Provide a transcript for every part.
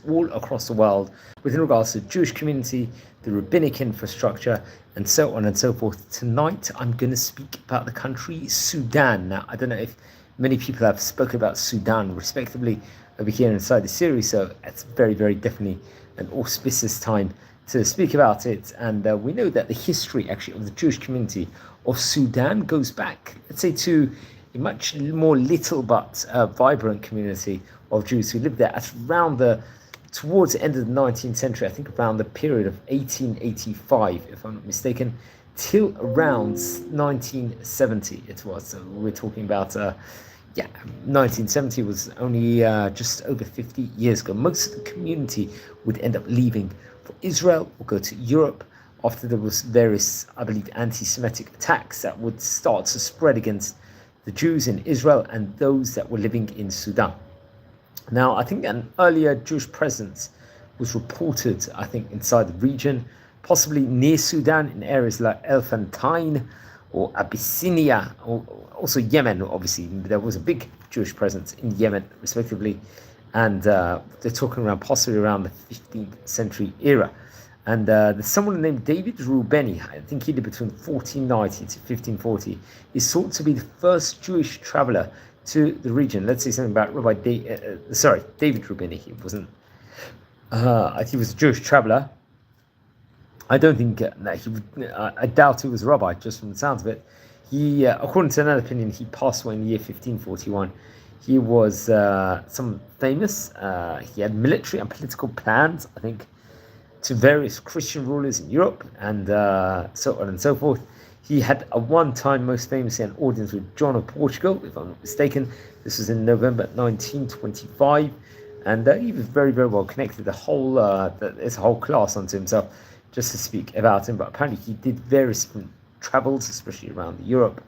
all across the world within regards to the Jewish community, the rabbinic infrastructure, and so on and so forth. Tonight, I'm going to speak about the country Sudan. Now, I don't know if many people have spoken about Sudan, respectively, over here inside the series, so it's very, very definitely an auspicious time to speak about it. And we know that the history, actually, of the Jewish community of Sudan goes back, let's say, to a much more little but vibrant community of Jews who lived there at around towards the end of the 19th century, I think around the period of 1885, if I'm not mistaken, till around 1970 it was. So we're talking about, 1970 was only just over 50 years ago. Most of the community would end up leaving for Israel or go to Europe after there was various, I believe, anti-Semitic attacks that would start to spread against the Jews in Israel and those that were living in Sudan. Now, I think an earlier Jewish presence was reported, I think, inside the region, possibly near Sudan in areas like Elephantine or Abyssinia, or also Yemen. Obviously, there was a big Jewish presence in Yemen, respectively, and they're talking around possibly around the 15th century era. And there's someone named David Reubeni, I think he lived between 1490 to 1540, is thought to be the first Jewish traveller to the region. Let's say something about David Reubeni. He wasn't, I think he was a Jewish traveller. I don't think, I doubt he was a rabbi, just from the sounds of it. He, according to another opinion, he passed away in the year 1541. He was someone famous. He had military and political plans, I think, to various Christian rulers in Europe and so on and so forth. He had a one-time, most famously, an audience with John of Portugal, if I'm not mistaken. This was in November 1925, and he was very, very well connected. There's a whole class unto himself just to speak about him, but apparently he did various different travels, especially around Europe,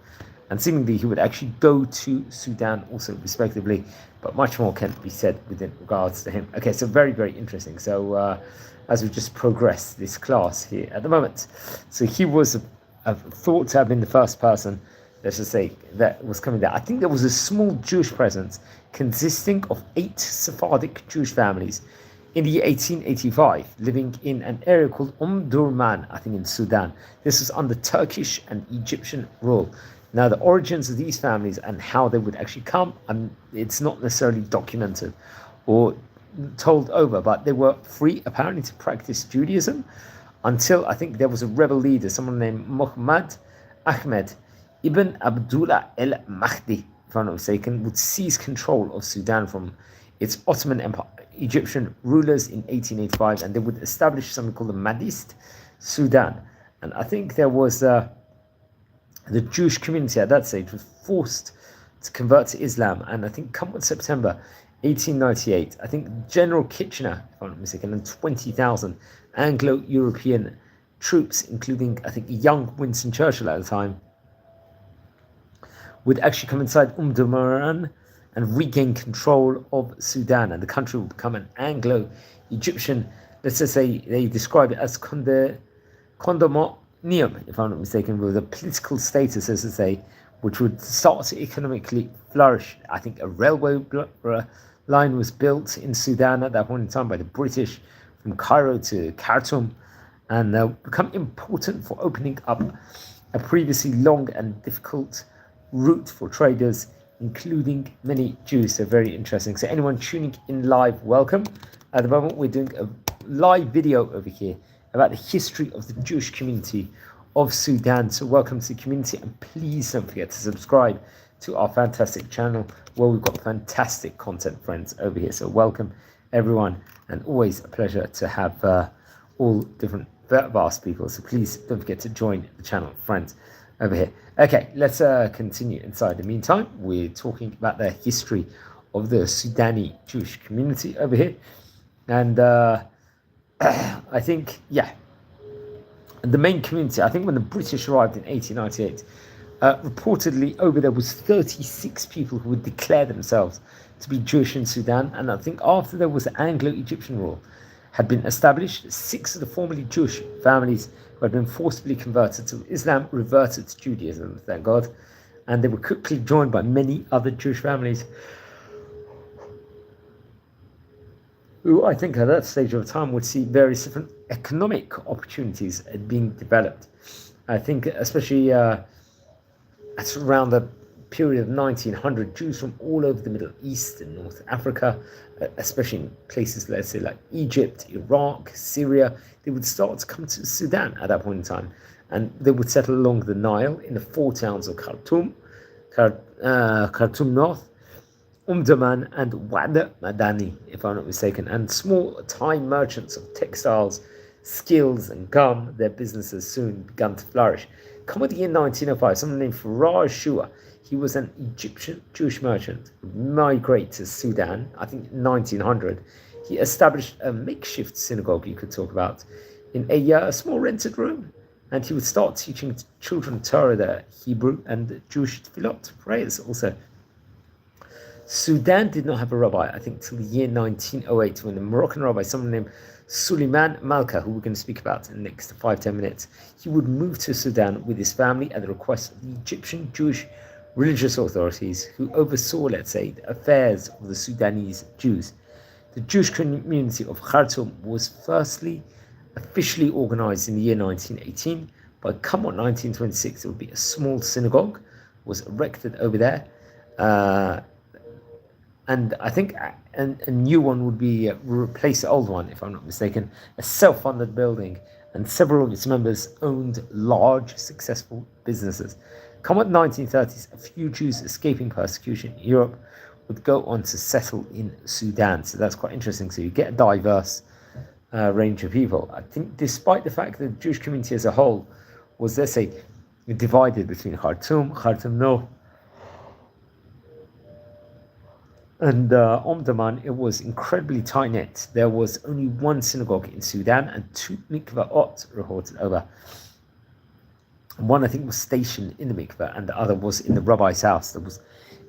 and seemingly he would actually go to Sudan also, respectively, but much more can be said within regards to him. Okay, so very, very interesting. So as we just progress this class here at the moment. So he was thought to have been the first person, let's just say, that was coming there. I think there was a small Jewish presence consisting of 8 Sephardic Jewish families in the year 1885, living in an area called Durman, I think in Sudan. This was under Turkish and Egyptian rule. Now, the origins of these families and how they would actually come, it's not necessarily documented or told over, but they were free, apparently, to practice Judaism until, I think, there was a rebel leader, someone named Muhammad Ahmed Ibn Abdullah el-Mahdi, if I'm not mistaken, would seize control of Sudan from its Ottoman Empire, Egyptian rulers in 1885, and they would establish something called the Mahdist Sudan. And I think there was the Jewish community at that stage was forced to convert to Islam, and I think come September 1898, I think General Kitchener, if I'm not mistaken, and 20,000 Anglo-European troops, including, I think, young Winston Churchill at the time, would actually come inside Durman and regain control of Sudan, and the country would become an Anglo-Egyptian, let's just say, they describe it as condominium, if I'm not mistaken, with a political status, as to say, which would start to economically flourish. I think a railway line was built in Sudan at that point in time by the British from Cairo to Khartoum, and become important for opening up a previously long and difficult route for traders, including many Jews. So very interesting. So anyone tuning in live, welcome. At the moment, we're doing a live video over here about the history of the Jewish community of Sudan. So welcome to the community, and please don't forget to subscribe to our fantastic channel where we've got fantastic content, friends, over here. So welcome everyone, and always a pleasure to have all different vast people. So please don't forget to join the channel, friends, over here. Okay, let's continue inside. In the meantime, we're talking about the history of the Sudani Jewish community over here. And I think, the main community, I think when the British arrived in 1898, reportedly over there was 36 people who would declare themselves to be Jewish in Sudan. And I think after there was Anglo-Egyptian rule had been established, 6 of the formerly Jewish families who had been forcibly converted to Islam reverted to Judaism, thank God. And they were quickly joined by many other Jewish families who I think at that stage of time would see various different economic opportunities being developed. I think especially at around the period of 1900, Jews from all over the Middle East and North Africa, especially in places, let's say, like Egypt, Iraq, Syria, they would start to come to Sudan at that point in time. And they would settle along the Nile in the 4 towns of Khartoum North, Umdurman, and Wad Madani, if I'm not mistaken. And small time merchants of textiles, skills, and gum, their businesses soon began to flourish. Come with the year 1905, someone named Faraj Shua. He was an Egyptian Jewish merchant, would migrate to Sudan, I think 1900. He established a makeshift synagogue, you could talk about, in a small rented room. And he would start teaching children Torah there, Hebrew and Jewish tefillot, prayers also. Sudan did not have a rabbi, I think, till the year 1908, when a Moroccan rabbi, someone named Suleiman Malka, who we're going to speak about in the next 5-10 minutes, he would move to Sudan with his family at the request of the Egyptian Jewish religious authorities who oversaw, let's say, the affairs of the Sudanese Jews. The Jewish community of Khartoum was firstly officially organized in the year 1918. By come on 1926, there would be a small synagogue was erected over there. And I think a new one would be replace the old one, if I'm not mistaken, a self-funded building, and several of its members owned large, successful businesses. Come on 1930s, a few Jews escaping persecution in Europe would go on to settle in Sudan. So that's quite interesting. So you get a diverse range of people. I think despite the fact that the Jewish community as a whole was, let's say, divided between Khartoum North, and Omdurman, it was incredibly tight-knit. There was only one synagogue in Sudan and 2 mikvaot reported over. One, I think, was stationed in the mikveh, and the other was in the rabbi's house. There was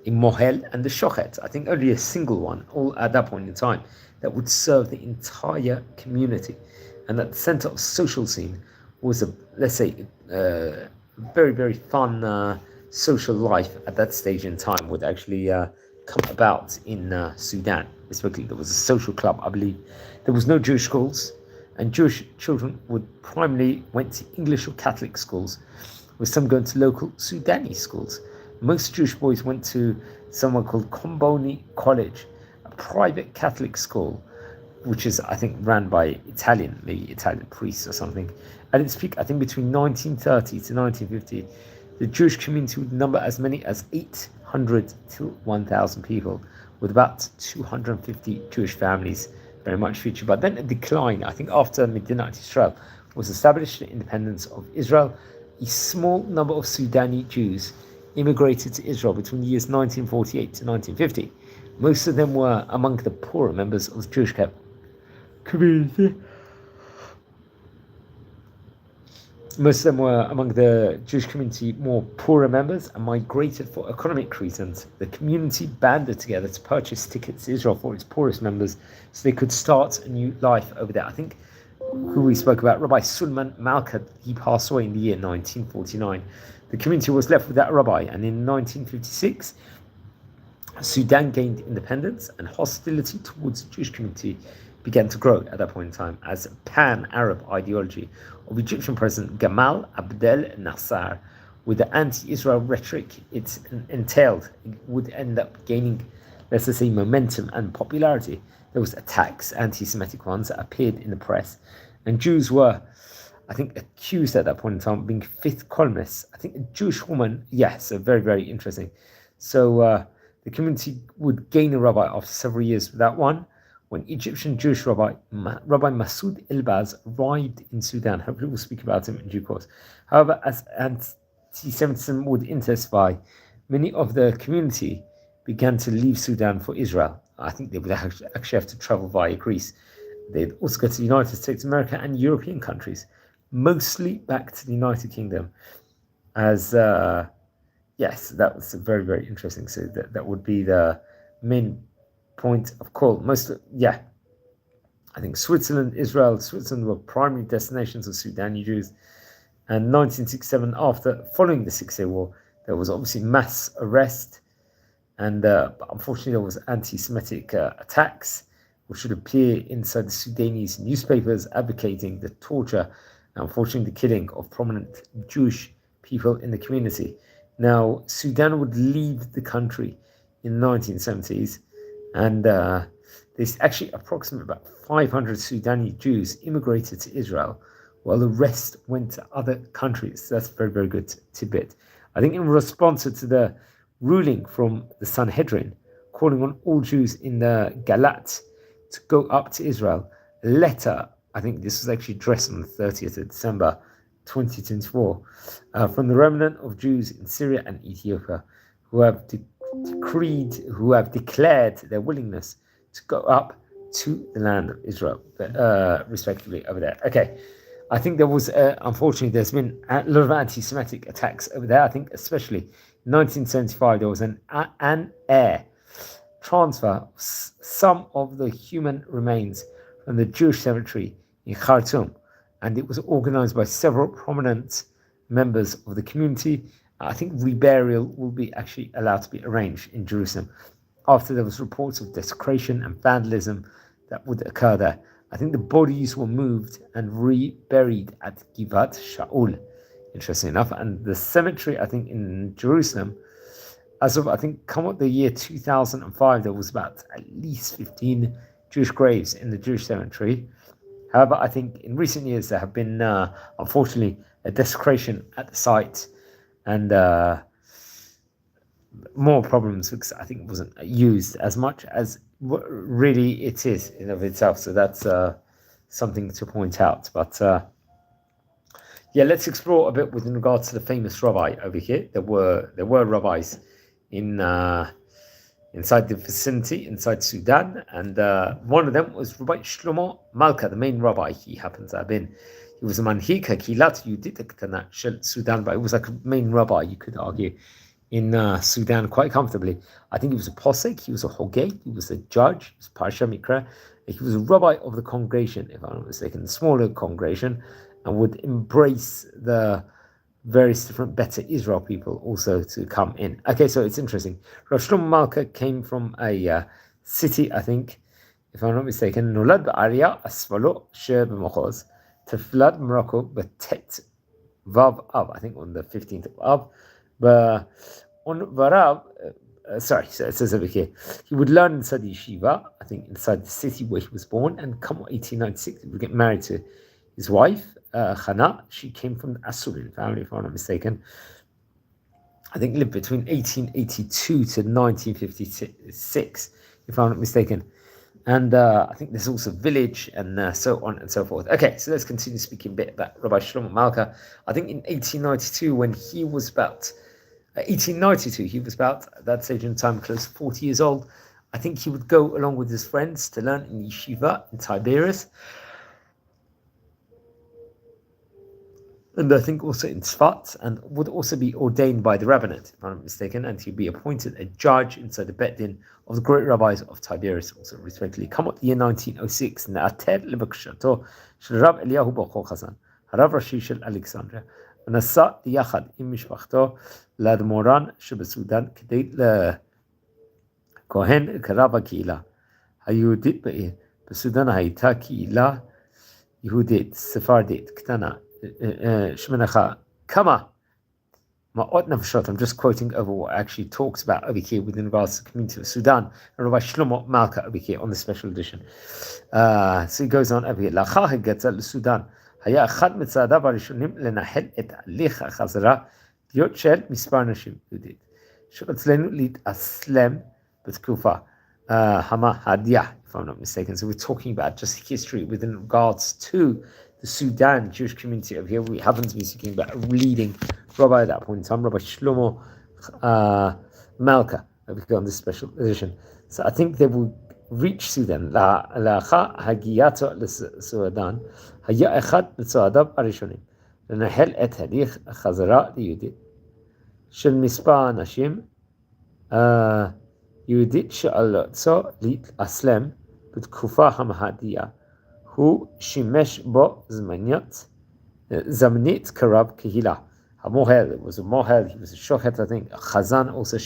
in Mohel and the Shochet. I think only a single one, all at that point in time, that would serve the entire community. And at the center of social scene was let's say, very, very fun social life at that stage in time would actually come about in Sudan. Especially, there was a social club, I believe. There was no Jewish schools, and Jewish children would primarily went to English or Catholic schools, with some going to local Sudanese schools. Most Jewish boys went to someone called Comboni College, a private Catholic school, which is, I think, ran by maybe Italian priests or something. At its peak, I think between 1930 to 1950, the Jewish community would number as many as 800 to 1,000 people, with about 250 Jewish families very much featured. But then a decline, I think, after Medinat Israel was established, the independence of Israel, a small number of Sudani Jews immigrated to Israel between the years 1948 to 1950. Most of them were among the poorer members of the Jewish community. Most of them were among the Jewish community more poorer members and migrated for economic reasons. The community banded together to purchase tickets to Israel for its poorest members so they could start a new life over there. I think who we spoke about, Rabbi Suleiman Malka, he passed away in the year 1949. The community was left without a rabbi, and in 1956, Sudan gained independence, and hostility towards the Jewish community began to grow at that point in time as a pan-Arab ideology of Egyptian President Gamal Abdel Nasser, with the anti-Israel rhetoric it entailed, it would end up gaining, let's just say, momentum and popularity. There was attacks, anti-Semitic ones, that appeared in the press, and Jews were, I think, accused at that point in time of being fifth columnists. I think a Jewish woman, yes, so very, very interesting. So the community would gain a rabbi after several years without one, when Egyptian Jewish Rabbi Masoud Elbaz arrived in Sudan. Hopefully we'll speak about him in due course. However, as anti-Semitism would intensify, many of the community began to leave Sudan for Israel. I think they would actually have to travel via Greece. They'd also go to the United States of America and European countries, mostly back to the United Kingdom. As, yes, that was very, very interesting. So that would be the main point of call. I think Switzerland were primary destinations of Sudani Jews. And 1967, following the 6-Day War, there was obviously mass arrest, and but unfortunately there was anti-Semitic attacks, which should appear inside the Sudanese newspapers advocating the torture and unfortunately the killing of prominent Jewish people in the community. Now, Sudan would leave the country in the 1970s, and there's actually approximately about 500 Sudanese Jews immigrated to Israel, while the rest went to other countries. That's a very, very good tidbit. I think in response to the ruling from the Sanhedrin, calling on all Jews in the Galat to go up to Israel, a letter, I think this was actually addressed on the 30th of December 2024, from the remnant of Jews in Syria and Ethiopia who have declared their willingness to go up to the land of Israel, respectively, over there. Okay, I think there was, unfortunately, there's been a lot of anti-Semitic attacks over there. I think especially in 1975, there was an air transfer of some of the human remains from the Jewish cemetery in Khartoum, and it was organized by several prominent members of the community. I think reburial will be actually allowed to be arranged in Jerusalem after there was reports of desecration and vandalism that would occur there. I think the bodies were moved and reburied at Givat Shaul, interesting enough. And the cemetery, I think, in Jerusalem, as of, I think, come up the year 2005, there was about at least 15 Jewish graves in the Jewish cemetery. However, I think in recent years there have been, unfortunately, a desecration at the site and more problems because I think it wasn't used as much as really it is in of itself. So that's something to point out. But yeah, let's explore a bit with regards to the famous rabbi over here. There were rabbis in inside the vicinity, inside Sudan, and one of them was Rabbi Shlomo Malka, the main rabbi. He happens to have been. He was a manhik, הקהילה היהודית הקטנה של Sudan, but he was like a main rabbi, you could argue, in Sudan quite comfortably. I think he was a posek, he was a hogeg, he was a judge, he was Parsha Mikra. He was a rabbi of the congregation, if I'm not mistaken, the smaller congregation, and would embrace the various different Beta Israel people also to come in. Okay, so it's interesting. Rav Shlomo Malka came from a city, I think, if I'm not mistaken, נולד בעריה אספלו שבמחוז, תפילת Morocco, בט' Vav Av, I think on the 15th of Av, but on Varav, sorry, so it says over here, he would learn inside the yeshiva, I think inside the city where he was born, and come 1896, he would get married to his wife, Hannah. She came from the Asurin family, if I'm not mistaken. I think lived between 1882 to 1956, if I'm not mistaken. And I think there's also a village and so on and so forth. Okay, so let's continue speaking a bit about Rabbi Shlomo Malka. I think in 1892, when he was about, 1892, he was about, at that stage in time, close to 40 years old. I think he would go along with his friends to learn in yeshiva in Tiberias. And I think also in Tzfat, and would also be ordained by the rabbinate, if I'm not mistaken, and he'd be appointed a judge inside the Bet Din of the great rabbis of Tiberias, also respectively. Come up the year 1906, נעתר לבקשתו של רב אליהו ברוך חזן, הרב ראשי של אלכסנדריה, ונסע יחד עם משפחתו לאדמו"רן שבסודן כדי לכהן כרב הקהילה היהודית בעיר. בסודן הייתה קהילה יהודית, ספרדית, קטנה, Shmenacha Kama Ma'ot Nafshot. I'm just quoting over what actually talks about over here within regards to the community of Sudan, and Rabbi Shlomo Malka over here on the special edition. So he goes on over here. לאחר הגעתה לסודן, היה אחד מצעדיו הראשונים לנהל את הליך החזרה להיות של מספר נשים יהודית, שרצנו להתאסלם בתקופה המהדיה, if I'm not mistaken. So we're talking about just history within regards to the Sudan Jewish community over here. We happen to be speaking about a leading rabbi at that point in time, Rabbi Shlomo Malka, over here on this special edition. So I think they will reach Sudan. לאחר הגיעתו לסודן, היה אחד מצעדיו הראשונים לנהל את הליך החזרה ליהודית של מספר אנשים יהודית שאלצו להתאסלם בתקופה המהדיה. הוא שימש בו זמנית כרב קהילה. המוהל, it was a mohel, he was a shochet, I think, חזן, also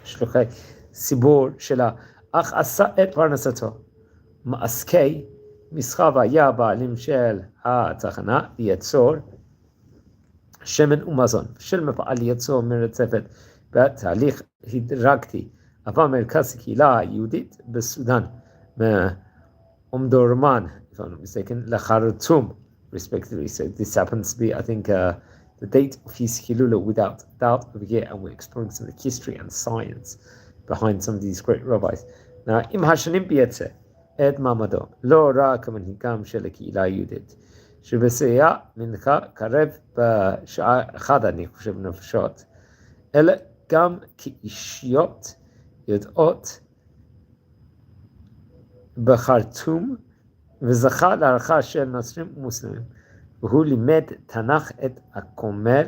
שלוחי ציבור שלה, אך עשה את פרנסתו מעסקי מסחר והיה בעלים של התחנה לייצור שמן ומזון, של מפעל לייצור מרצפת בתהליך הדרגתי, עבר מרכז הקהילה היהודית בסודן, מאומדורמן, if I'm not mistaken, לחרטום, respectively. So this happens to be, I think, the date of his Hilula without doubt over here, and we're exploring some of the history and science behind some of these great rabbis. Now, im hashanim biyetze et mamado lo ra k'manhigam shel הקהילה היהודית שבסייע מנחה קרב בשעה אחד אני חושב נפשות, אלא גם כאישיות יודעות בחרטום, וזכה להערכה של נוצרים ומוסלמים, והוא לימד תנ"ך את הכומר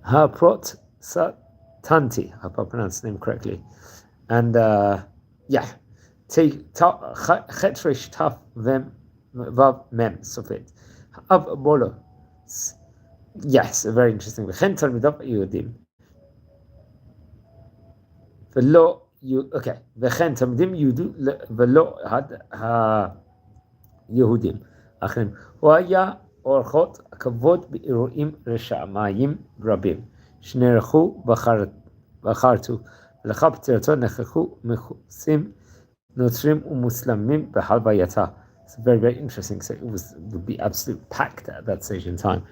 הפרוטסטנטי, I hope I pronounced his name correctly, and ח' ר' ת' ו' מ' סופית, האב בולו, yes, very interesting, וכן תלמידיו היהודים, ולא, אוקיי, וכן תלמידים יהודים ולא היהודים אחרים. הוא היה אורחות הכבוד באירועים רשמיים רבים שנערכו בחרטום, ולאחר פטירתו נכחו מכוסים נוצרים ומוסלמים בהלווייתה. It's very, very interesting. So it would be absolutely packed at that stage in time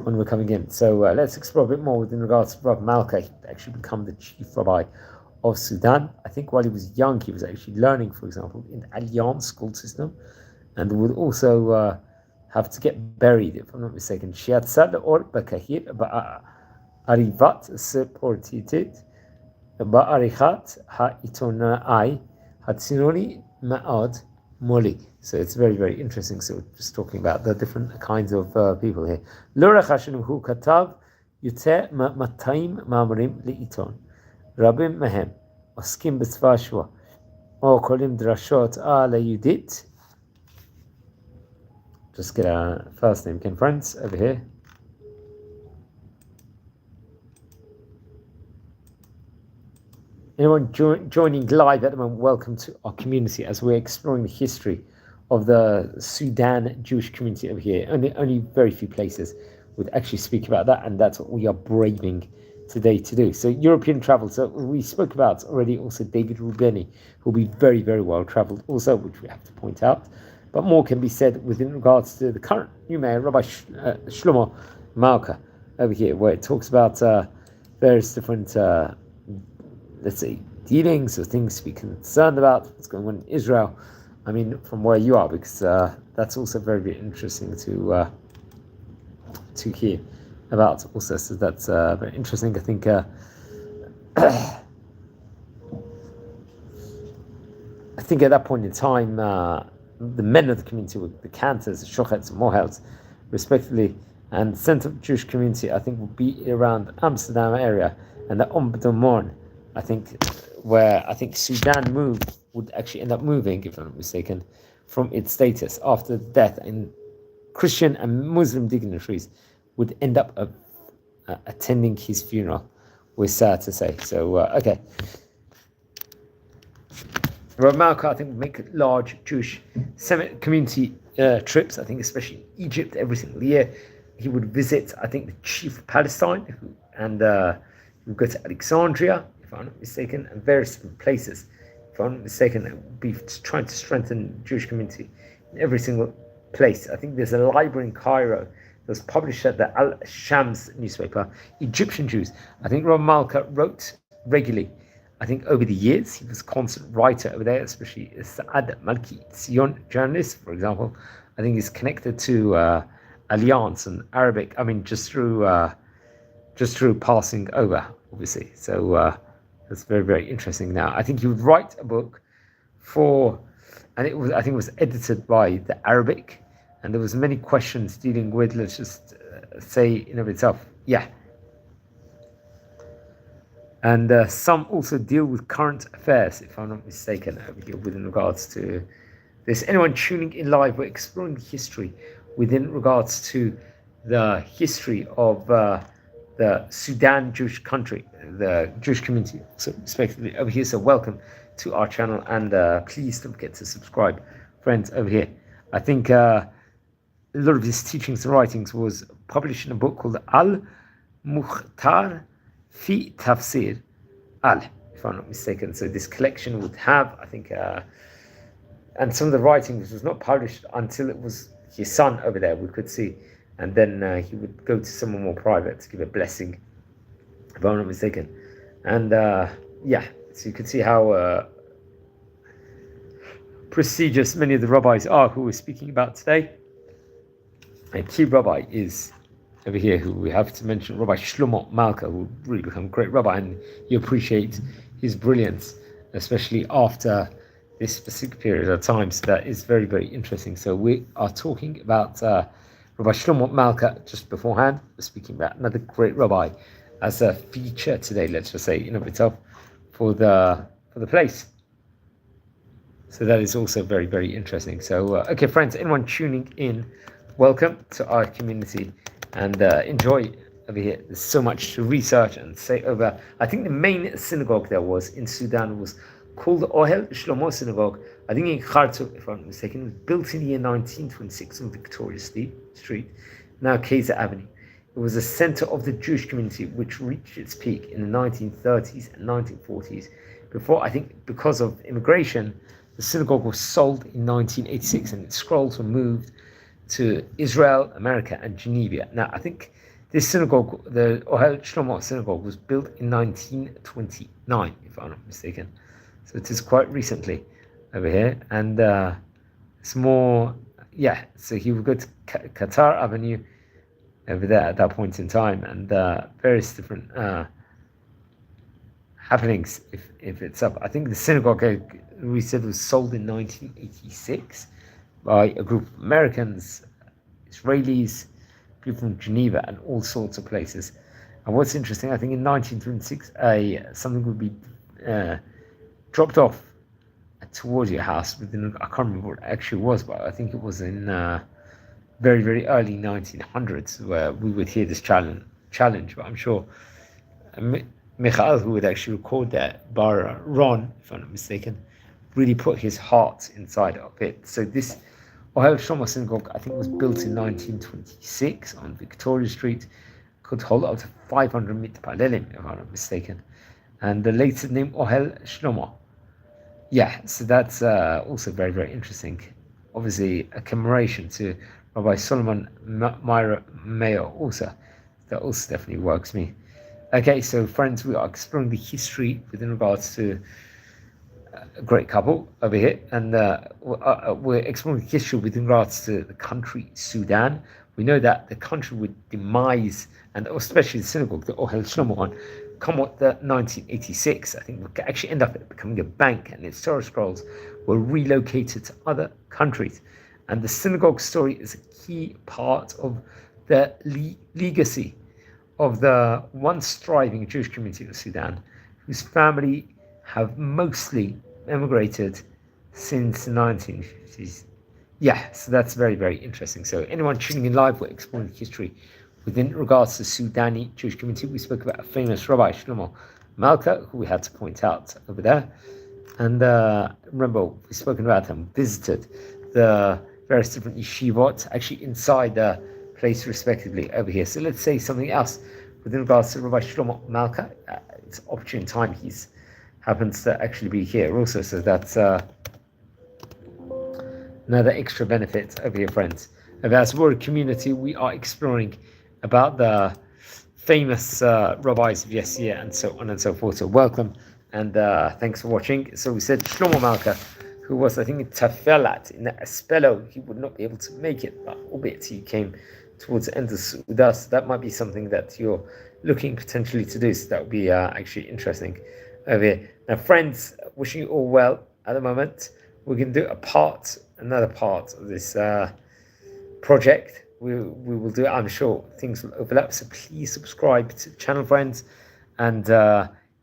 when we're coming in. So let's explore a bit more in regards to Rav Malka. He actually become the chief rabbi of Sudan. I think while he was young, he was actually learning, for example, in the Alliance school system, and would also have to get buried, if I'm not mistaken. Shiatzad or Bakahir Ba'arivat Seportitit Ba'arichat Ha'itonai Hatsinori Ma'ad Moli. So it's very, very interesting. So we're just talking about the different kinds of people here. Lorach Hashem hu katav yuteh matayim ma'amarim li'iton. רבים מהם עוסקים בצבא השבוע, או קוראים דרשות על היהודית. Just get our first name, again, friends, over here. Anyone joining live at the moment, welcome to our community as we're exploring the history of the Sudan Jewish community over here. Only very few places would actually speak about that, and that's what we are braving today to do. So European travel, so we spoke about already also David Rubeni, who will be very, very well traveled also, which we have to point out, but more can be said within regards to the current new mayor, Rabbi Shlomo Malka over here, where it talks about various different let's say dealings or things to be concerned about, what's going on in Israel. I mean, from where you are, because that's also very, very interesting to hear about also. So that's very interesting. I think I think at that point in time, the men of the community were the cantors, the shochets, and mohels, respectively, and the center of the Jewish community, I think, would be around the Amsterdam area and the Ombudsman, I think, where I think Sudan would actually end up moving, if I'm not mistaken, from its status after the death, and Christian and Muslim dignitaries would end up attending his funeral, we're sad to say. So, okay. Rav Malka, I think, would make large Jewish Semitic community trips, I think especially Egypt every single year. He would visit, I think, the chief of Palestine, and he would go to Alexandria, if I'm not mistaken, and various different places. If I'm not mistaken, it would be trying to strengthen the Jewish community in every single place. I think there's a library in Cairo that was published at the Al-Shams newspaper, Egyptian Jews. I think Rav Malka wrote regularly. I think over the years, he was a constant writer over there, especially Saad Malki Tzion journalist, for example. I think he's connected to Alliance and Arabic, I mean, just through passing over, obviously. So that's very, very interesting. Now, I think he would write a book and I think it was edited by the Arabic, and there was many questions dealing with, let's just say in of itself, and some also deal with current affairs, if I'm not mistaken, within regards to this. Anyone tuning in live, we're exploring the history within regards to the history of the Sudan Jewish country, the Jewish community, so respectively over here. So welcome to our channel, and please don't forget to subscribe, friends, over here. I think a lot of his teachings and writings was published in a book called Al-Mukhtar fi Tafsir Al, if I'm not mistaken. So this collection would have, I think, and some of the writings was not published until it was his son over there, we could see. And then he would go to someone more private to give a blessing, if I'm not mistaken. And yeah, so you could see how prestigious many of the rabbis are who we're speaking about today. A key rabbi is over here, who we have to mention, Rabbi Shlomo Malka, who really become a great rabbi, and you appreciate his brilliance, especially after this specific period of time. So that is very, very interesting. So we are talking about Rabbi Shlomo Malka just beforehand. We're speaking about another great rabbi as a feature today, let's just say, in of itself, for the place. So that is also very, very interesting. So okay, friends, anyone tuning in, welcome to our community, and enjoy over here. There's so much to research and say over. I think the main synagogue there was in Sudan was called the Ohel Shlomo Synagogue. I think in Khartoum, if I'm not mistaken, it was built in the year 1926 on Victoria Street, now Kaiser Avenue. It was a center of the Jewish community, which reached its peak in the 1930s and 1940s. Before, I think, because of immigration, the synagogue was sold in 1986, and its scrolls were moved to Israel, America, and Geneva. Now, I think this synagogue, the Ohel Shlomo Synagogue, was built in 1929, if I'm not mistaken. So it is quite recently over here. And it's more, yeah, so he would go to Qatar Avenue over there at that point in time, and various different happenings if it's up. I think the synagogue, we said, was sold in 1986 by a group of Americans, Israelis, people from Geneva, and all sorts of places. And what's interesting, I think in 1926, something would be dropped off towards your house within, I can't remember what it actually was, but I think it was in very, very early 1900s where we would hear this challenge. But I'm sure Michael, who would actually record that, Bar Ron, if I'm not mistaken, really put his heart inside of it. So this Ohel Shlomo Synagogue, I think, was built in 1926 on Victoria Street. Could hold up to 500 mitpalelim, if I'm not mistaken. And the latest name, Ohel Shlomo. Yeah, so that's also very, very interesting. Obviously, a commemoration to Rabbi Solomon Meir also. That also definitely works me. Okay, so friends, we are exploring the history within regards to a great couple over here, and we're exploring the history with regards to the country Sudan. We know that the country would demise, and especially the synagogue, the Ohel Shlomo one, come what the 1986, I think, would actually end up becoming a bank, and its Torah scrolls were relocated to other countries. And the synagogue story is a key part of the legacy of the once thriving Jewish community of Sudan, whose family have mostly emigrated since the 1950s. Yeah, so that's very, very interesting. So anyone tuning in live, we're exploring the history within regards to Sudani Jewish community. We spoke about a famous Rabbi Shlomo Malka, who we had to point out over there. And remember, we've spoken about him, visited the various different yeshivot, actually inside the place respectively over here. So let's say something else within regards to Rabbi Shlomo Malka. It's opportune time he's happens to actually be here also, so that's another extra benefit over here, friends. As we're a community, we are exploring about the famous rabbis of yesteryear and so on and so forth. So welcome, and thanks for watching. So we said Shlomo Malka, who was, I think, in Tafelat, in the Espello, he would not be able to make it, but albeit he came towards the end with us. That might be something that you're looking potentially to do, so that would be actually interesting over here. Now, friends, wishing you all well at the moment. We're going to do another part of this project. We will do it, I'm sure things will overlap, so please subscribe to the channel, friends. And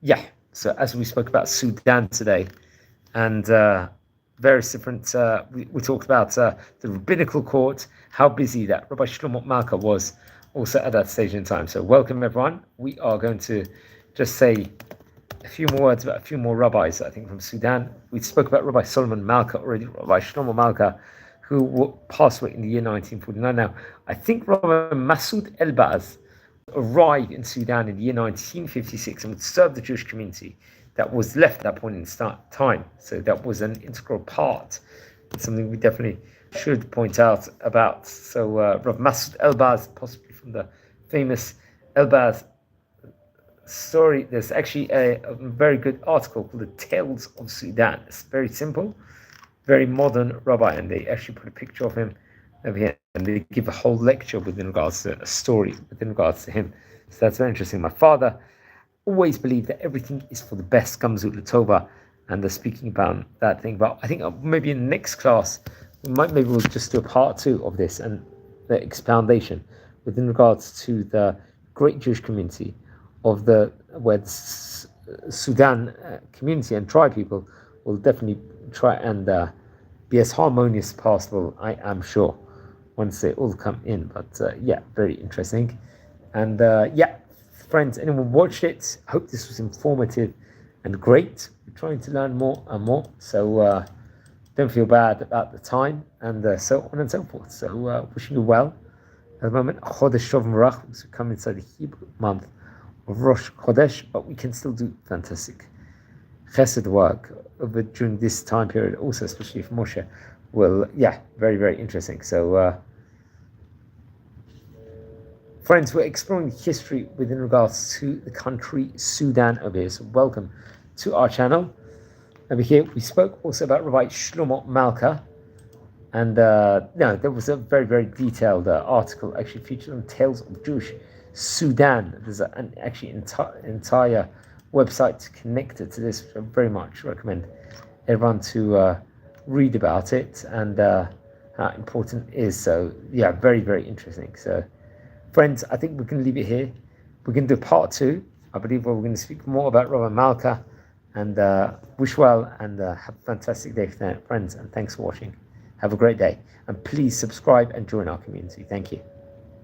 yeah, so as we spoke about Sudan today, and various different, we talked about the rabbinical court, how busy that Rabbi Shlomo Malka was also at that stage in time. So welcome, everyone. We are going to just say a few more words about a few more rabbis, I think, from Sudan. We spoke about Rabbi Solomon Malka already, Rabbi Shlomo Malka, who passed away in the year 1949. Now, I think Rabbi Masoud Elbaz arrived in Sudan in the year 1956 and would serve the Jewish community that was left at that point in time. So that was an integral part. It's something we definitely should point out about. So Rabbi Masoud Elbaz, possibly from the famous Elbaz story, there's actually a very good article called The Tales of Sudan. It's very simple, very modern rabbi, and they actually put a picture of him over here, and they give a whole lecture within regards to a story within regards to him. So that's very interesting. My father always believed that everything is for the best, Gamzut Latova, and they're speaking about that thing. But I think maybe in the next class, maybe we'll just do a part 2 of this and the expoundation within regards to the great Jewish community of the Sudan community and tribe people. Will definitely try and be as harmonious as possible, I am sure, once they all come in. But yeah, very interesting. And yeah, friends, anyone watched it, I hope this was informative and great. We're trying to learn more and more, so don't feel bad about the time, and so on and so forth. So wishing you well at the moment. Chodesh Tov Merach, because we come inside the Hebrew month of Rosh Chodesh, but we can still do fantastic chesed work over during this time period, also especially for Moshe. Well, yeah, very, very interesting. So friends, we're exploring history within regards to the country Sudan over here. So welcome to our channel. Over here, we spoke also about Rabbi Shlomo Malka. And no, there was a very, very detailed article actually featured on Tales of Jewish Sudan. There's an actually entire website connected to this, which I very much recommend everyone to read about it and how important it is. So yeah, very, very interesting. So friends, I think we can leave it here. We're going to do part 2, I believe, where we're going to speak more about Rabbi Malka, and wish well and have a fantastic day, friends, and thanks for watching. Have a great day, and please subscribe and join our community. Thank you.